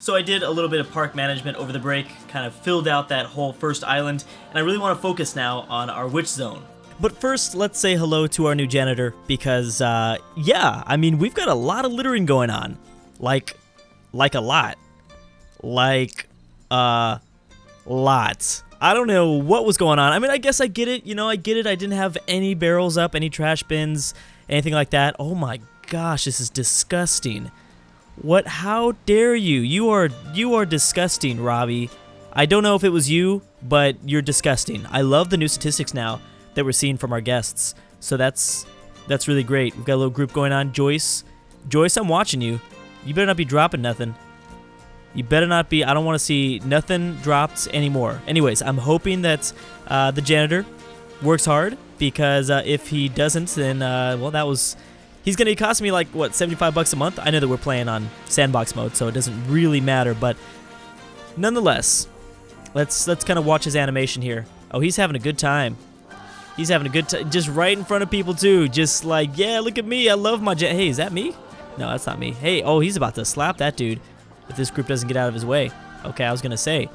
So I did a little bit of park management over the break, kind of filled out that whole first island, and I really want to focus now on our witch zone. But first, let's say hello to our new janitor, because, yeah, I mean, we've got a lot of littering going on. Like a lot. Lots. I don't know what was going on. I mean, I guess I get it, I get it. I didn't have any barrels up, any trash bins, anything like that. Oh my gosh, this is disgusting. What? How dare you? You are disgusting, Robbie. I don't know if it was you, but you're disgusting. I love the new statistics now that we're seeing from our guests. So that's really great. We've got a little group going on. Joyce, I'm watching you. You better not be dropping nothing. You better not be. I don't want to see nothing dropped anymore. Anyways, I'm hoping that the janitor works hard, because if he doesn't, then well, he's going to cost me like, what, $75 a month? I know that we're playing on sandbox mode, so it doesn't really matter, but nonetheless, let's kind of watch his animation here. Oh, he's having a good time. He's having a good time, just right in front of people, too. Just like, yeah, look at me. I love my Hey, is that me? No, that's not me. Hey, oh, he's about to slap that dude if this group doesn't get out of his way. Okay, I was going to say,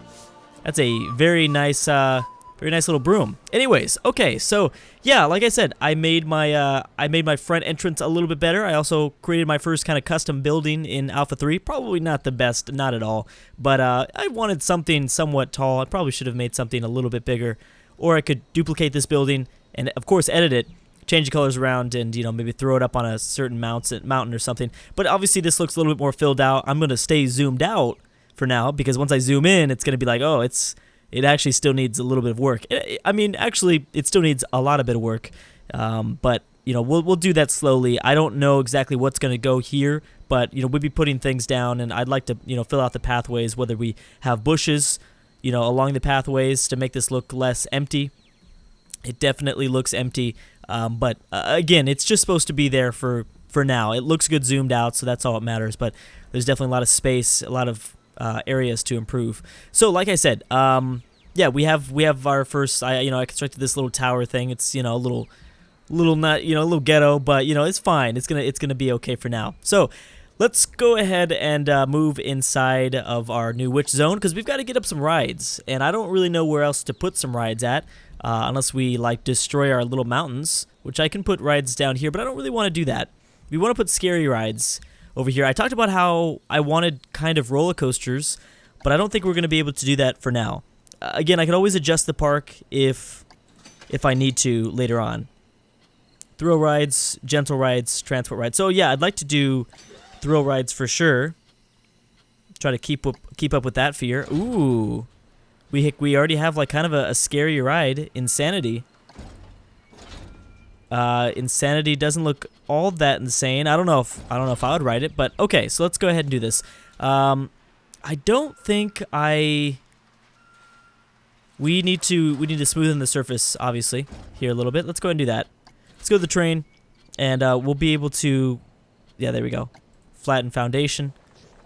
that's a very nice little broom. Anyways, okay, so yeah, like I said, I made my front entrance a little bit better. I also created my first kind of custom building in Alpha 3. Probably not the best, not at all, but I wanted something somewhat tall. I probably should have made something a little bit bigger, or I could duplicate this building and, of course, edit it, change the colors around, and maybe throw it up on a certain mountain or something. But obviously, this looks a little bit more filled out. I'm gonna stay zoomed out for now, because once I zoom in, it's gonna be like, oh, it actually still needs a little bit of work. I mean, actually, it still needs a lot of bit of work, but we'll do that slowly. I don't know exactly what's going to go here, but we'll be putting things down, and I'd like to fill out the pathways, whether we have bushes along the pathways to make this look less empty. It definitely looks empty, but again, it's just supposed to be there for now. It looks good zoomed out, so that's all that matters. But there's definitely a lot of space, a lot of areas to improve. So like I said, yeah, we have our first, I constructed this little tower thing. It's a little not a little ghetto, but it's fine. It's gonna be okay for now. So let's go ahead and move inside of our new witch zone, because we've got to get up some rides, and I don't really know where else to put some rides at, unless we destroy our little mountains, which I can put rides down here, but I don't really want to do that. We want to put scary rides over here. I talked about how I wanted kind of roller coasters, but I don't think we're going to be able to do that for now. Again, I can always adjust the park if I need to later on. Thrill rides, gentle rides, transport rides. So yeah, I'd like to do thrill rides for sure. Try to keep up with that fear. Ooh, we already have kind of a scary ride, Insanity. Insanity doesn't look all that insane. I don't know if I would ride it, but okay. So let's go ahead and do this. I don't think we need to smoothen the surface, obviously, here a little bit. Let's go ahead and do that. Let's go to the train, and we'll be able to, yeah, there we go. Flatten foundation.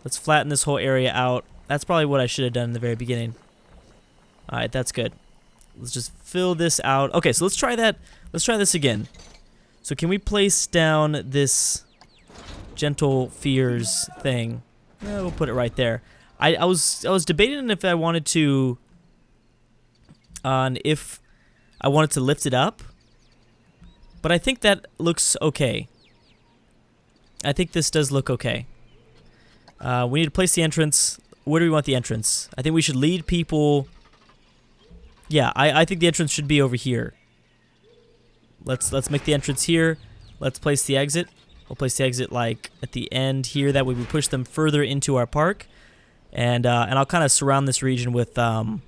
Let's flatten this whole area out. That's probably what I should have done in the very beginning. All right, that's good. Let's just fill this out. Okay, so let's try that. Let's try this again. So can we place down this gentle fears thing? Yeah, we'll put it right there. I was debating if I wanted to lift it up, but I think that looks okay. I think this does look okay. We need to place the entrance. Where do we want the entrance? I think we should lead people. Yeah, I think the entrance should be over here. Let's make the entrance here. Let's place the exit. We'll place the exit at the end here. That way we push them further into our park, and I'll kind of surround this region with some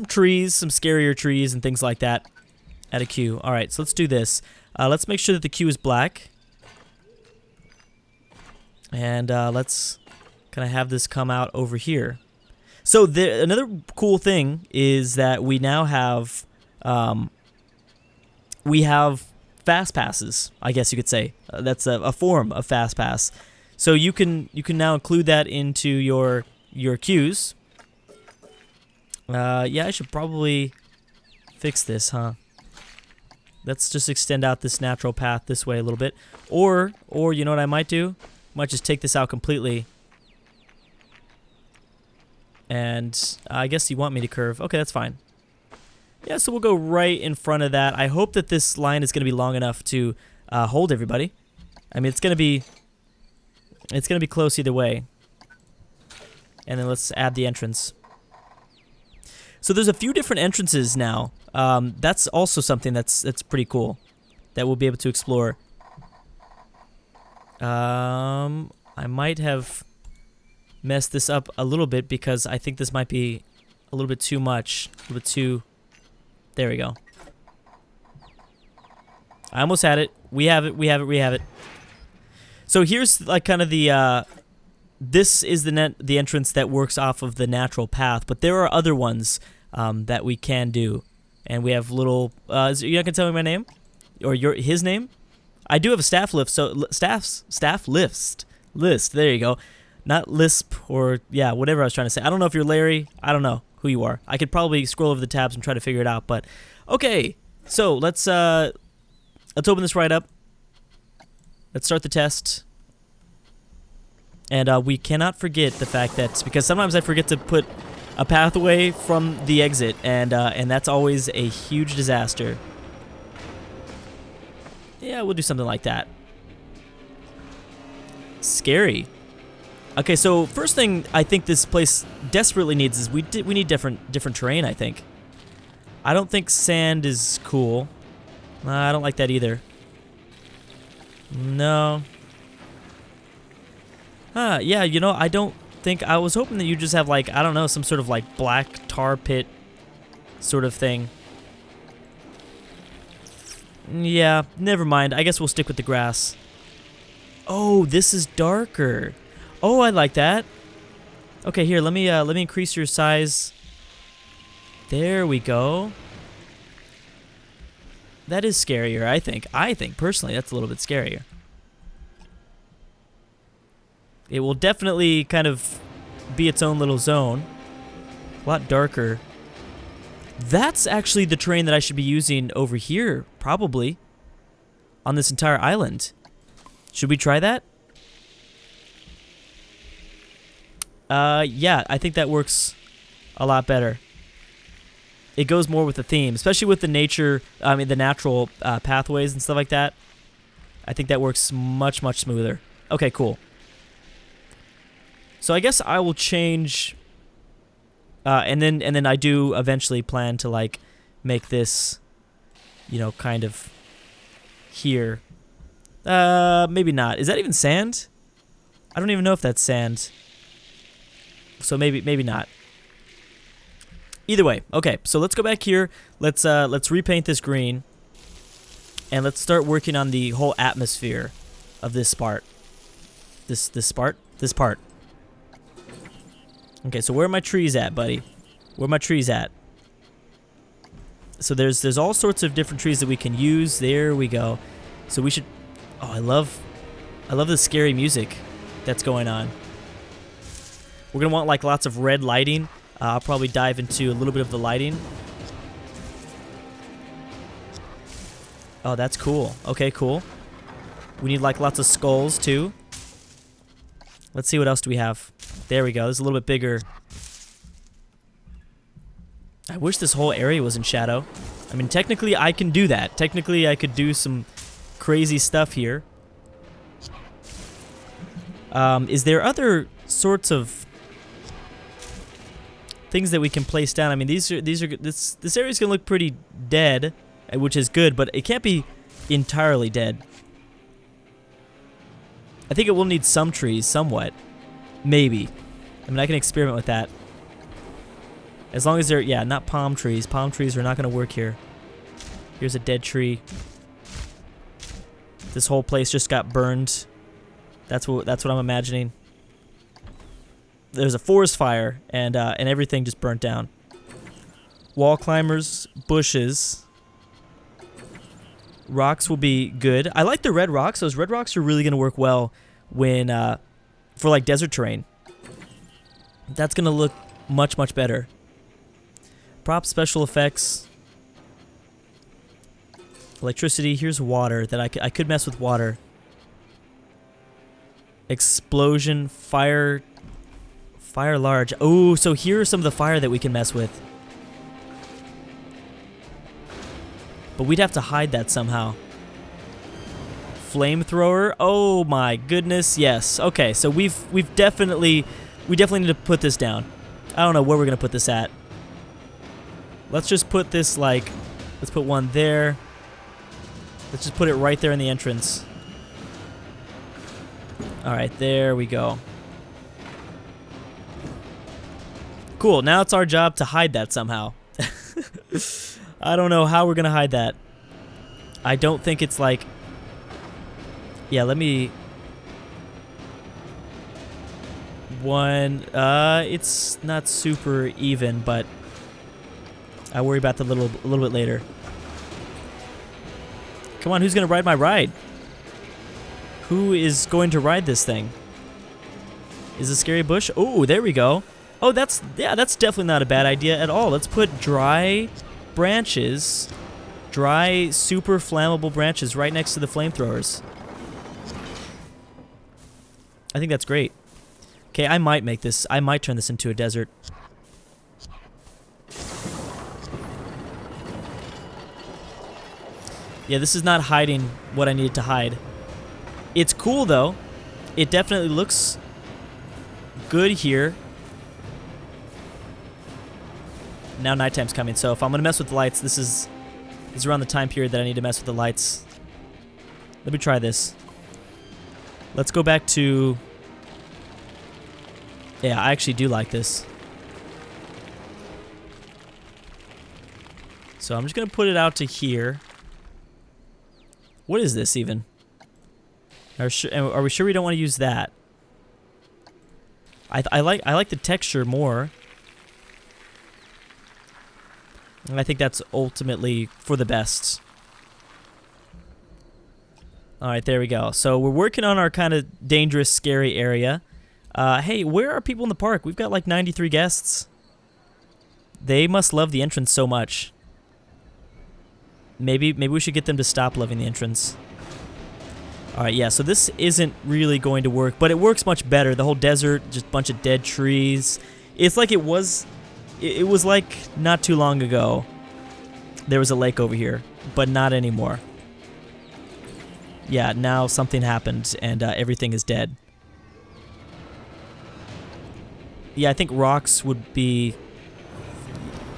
trees, some scarier trees and things like that. Add a queue. All right, so let's do this. Let's make sure that the queue is black, and let's kind of have this come out over here. So another cool thing is that we now have fast passes, I guess you could say. That's a form of fast pass. So you can now include that into your queues. Yeah, I should probably fix this, huh? Let's just extend out this natural path this way a little bit. Or you know what I might do? Might just take this out completely And I guess you want me to curve. Okay, that's fine. Yeah, so we'll go right in front of that. I hope that this line is going to be long enough to hold everybody. I mean, it's going to be close either way. And then let's add the entrance. So there's a few different entrances now. That's also something that's pretty cool that we'll be able to explore. I might have messed this up a little bit because I think this might be a little bit too much. A little bit too... There we go. I almost had it. We have it. We have it. We have it. So here's like kind of the... this is the entrance that works off of the natural path, but there are other ones that we can do. And we have little... you're not going to tell me my name? Or his name? I do have a staff lift, so... Staff list. There you go. Not lisp or... Yeah, whatever I was trying to say. I don't know if you're Larry. I don't know who you are. I could probably scroll over the tabs and try to figure it out, but... Okay, so let's open this right up. Let's start the test. And we cannot forget the fact that... Because sometimes I forget to put a pathway from the exit, and that's always a huge disaster. Yeah, we'll do something like that. Scary. Okay, so first thing I think this place desperately needs is we need different terrain, I think. I don't think sand is cool. I don't like that either. No. Yeah, you know, I don't think... I was hoping that you just have, like, I don't know, some sort of, like, black tar pit sort of thing. Yeah, never mind. I guess we'll stick with the grass. Oh, this is darker. Oh, I like that. Okay, here, let me increase your size. There we go. That is scarier, I think. I think, personally, that's a little bit scarier. It will definitely kind of be its own little zone. A lot darker. That's actually the terrain that I should be using over here, probably. On this entire island. Should we try that? Yeah, I think that works a lot better. It goes more with the theme, especially with the nature, I mean the natural pathways and stuff like that. I think that works much, much smoother. Okay, cool. So I guess I will change, and then I do eventually plan to like make this, you know, kind of here. Maybe not. Is that even sand? I don't even know if that's sand. So maybe not. Either way, okay. So let's go back here. Let's repaint this green, and let's start working on the whole atmosphere of this part. This part. Okay, so where are my trees at, buddy? Where are my trees at? So there's all sorts of different trees that we can use. There we go. So we should... Oh, I love the scary music that's going on. We're going to want like lots of red lighting. I'll probably dive into a little bit of the lighting. Oh, that's cool. Okay, cool. We need like lots of skulls too. Let's see what else do we have. There we go. This is a little bit bigger. I wish this whole area was in shadow. I mean, technically I can do that. Technically I could do some crazy stuff here. Is there other sorts of things that we can place down? I mean, this area's gonna look pretty dead, which is good, but it can't be entirely dead. I think it will need some trees, somewhat. Maybe. I mean, I can experiment with that. As long as they're, yeah, not palm trees. Palm trees are not going to work here. Here's a dead tree. This whole place just got burned. That's what I'm imagining. There's a forest fire, and everything just burnt down. Wall climbers, bushes. Rocks will be good. I like the red rocks. Those red rocks are really going to work well when for like desert terrain. That's going to look much, much better. Prop special effects. Electricity. Here's water that I could mess with water. Explosion, fire Fire large. Oh, so here's some of the fire that we can mess with. But we'd have to hide that somehow. Flamethrower. Oh my goodness. Yes. Okay, so we definitely need to put this down. I don't know where we're gonna put this at. Let's just put this like, let's put one there. Let's just put it right there in the entrance. All right, there we go. Cool, now it's our job to hide that somehow. I don't know how we're gonna hide that. I don't think it's like... Yeah, let me... it's not super even, but I worry about that a little bit later. Come on, who's gonna ride my ride? Who is going to ride this thing? Is a scary bush? Oh, there we go. Oh, that's definitely not a bad idea at all. Let's put dry branches, dry, super flammable branches right next to the flamethrowers. I think that's great. Okay, I might turn this into a desert. Yeah, this is not hiding what I needed to hide. It's cool, though. It definitely looks good here. Now nighttime's coming, so if I'm going to mess with the lights, this is around the time period that I need to mess with the lights. Let me try this. Let's go back to... Yeah, I actually do like this. So I'm just going to put it out to here. What is this even? Are we sure we don't want to use that? I like the texture more. And I think that's ultimately for the best. Alright, there we go. So we're working on our kind of dangerous, scary area. Hey, where are people in the park? We've got like 93 guests. They must love the entrance so much. Maybe we should get them to stop loving the entrance. Alright, yeah, so this isn't really going to work, but it works much better. The whole desert, just a bunch of dead trees. It's like it was like not too long ago. There was a lake over here, but not anymore. Yeah, now something happened and everything is dead. Yeah, I think rocks would be...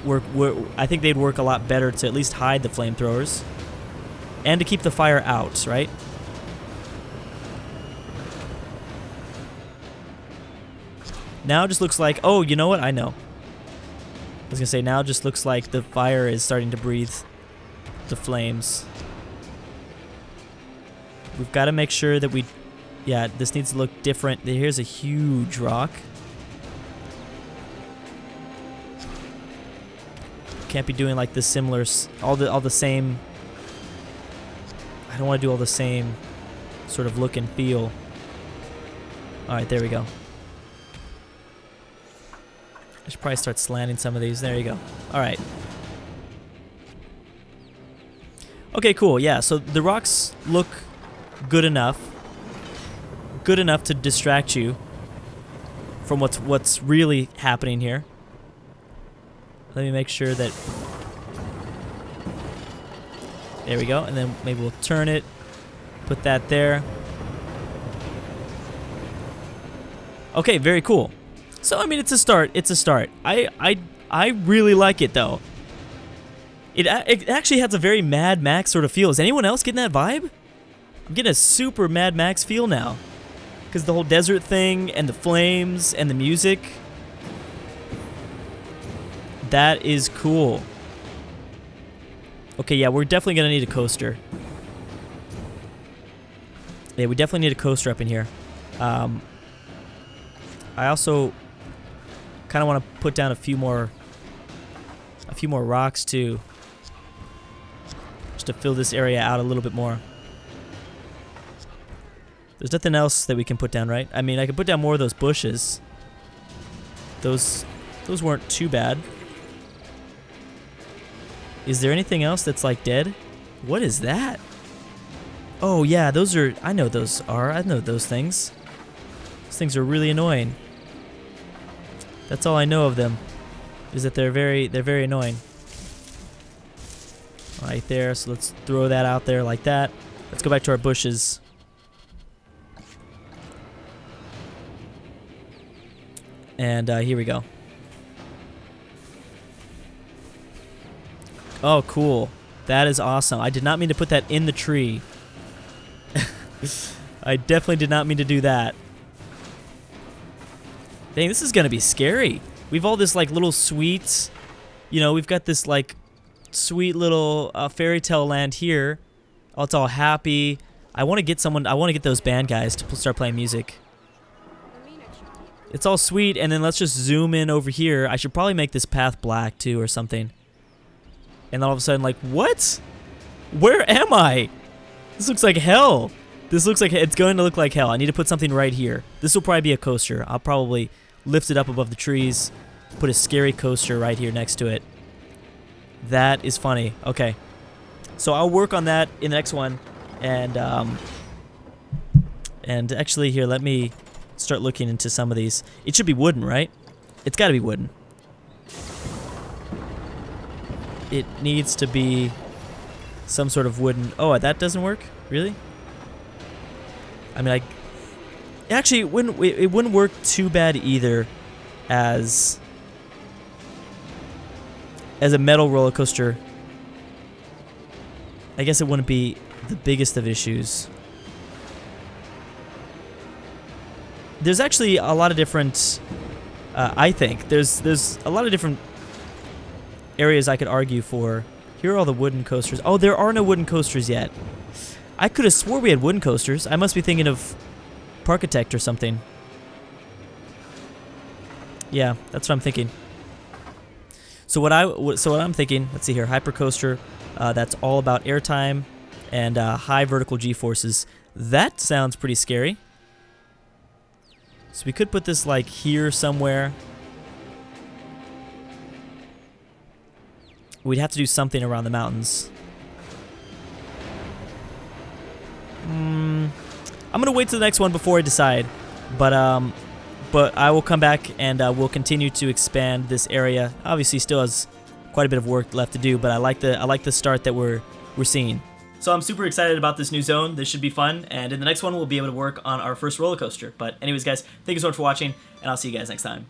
I think they'd work a lot better to at least hide the flamethrowers. And to keep the fire out, right? Now it just looks like... Oh, you know what? I know. I was going to say, now it just looks like the fire is starting to breathe the flames. We've got to make sure that we... Yeah, this needs to look different. Here's a huge rock. Can't be doing like the similar... All the same... I don't want to do all the same sort of look and feel. Alright, there we go. I should probably start slanting some of these. There you go. Alright. Okay, cool. Yeah, so the rocks look good enough. Good enough to distract you from what's really happening here. Let me make sure that... There we go. And then maybe we'll turn it. Put that there. Okay, very cool. So, I mean, it's a start. It's a start. I really like it, though. It actually has a very Mad Max sort of feel. Is anyone else getting that vibe? I'm getting a super Mad Max feel now. Because the whole desert thing, and the flames, and the music. That is cool. Okay, yeah, we're definitely going to need a coaster. Yeah, we definitely need a coaster up in here. I also kind of want to put down a few more rocks too, just to fill this area out a little bit more. There's nothing else that we can put down, right? I mean, I could put down more of those bushes. Those weren't too bad. Is there anything else that's like dead? What is that? Oh yeah, those are... I know those are. I know those things. Those things are really annoying. That's all I know of them, is that they're very annoying. Right there, so let's throw that out there like that. Let's go back to our bushes. And here we go. Oh, cool. That is awesome. I did not mean to put that in the tree. I definitely did not mean to do that. Dang, this is gonna be scary. We've all this like little sweets. You know, we've got this like sweet little fairy tale land here. Oh, it's all happy. I want to get someone. I want to get those band guys to start playing music. It's all sweet, and then let's just zoom in over here. I should probably make this path black too, or something. And then all of a sudden, like, what? Where am I? This looks like hell. This looks like it's going to look like hell. I need to put something right here. This will probably be a coaster. I'll probably lift it up above the trees, put a scary coaster right here next to it. That is funny. Okay. So I'll work on that in the next one. And actually here, let me start looking into some of these. It should be wooden, right? It's got to be wooden. It needs to be some sort of wooden... Oh, that doesn't work? Really? I mean, actually, it wouldn't work too bad either as a metal roller coaster. I guess it wouldn't be the biggest of issues. There's actually a lot of different... I think there's a lot of different areas I could argue for. Here are all the wooden coasters. Oh, there are no wooden coasters yet. I could have swore we had wooden coasters. I must be thinking of Parkitect or something. Yeah, that's what I'm thinking. So what I'm thinking, let's see here, hypercoaster, that's all about airtime and high vertical G-forces. That sounds pretty scary. So we could put this like here somewhere. We'd have to do something around the mountains. I'm gonna wait till the next one before I decide, but I will come back and we'll continue to expand this area. Obviously, still has quite a bit of work left to do, but I like the start that we're seeing. So I'm super excited about this new zone. This should be fun, and in the next one we'll be able to work on our first roller coaster. But anyways, guys, thank you so much for watching, and I'll see you guys next time.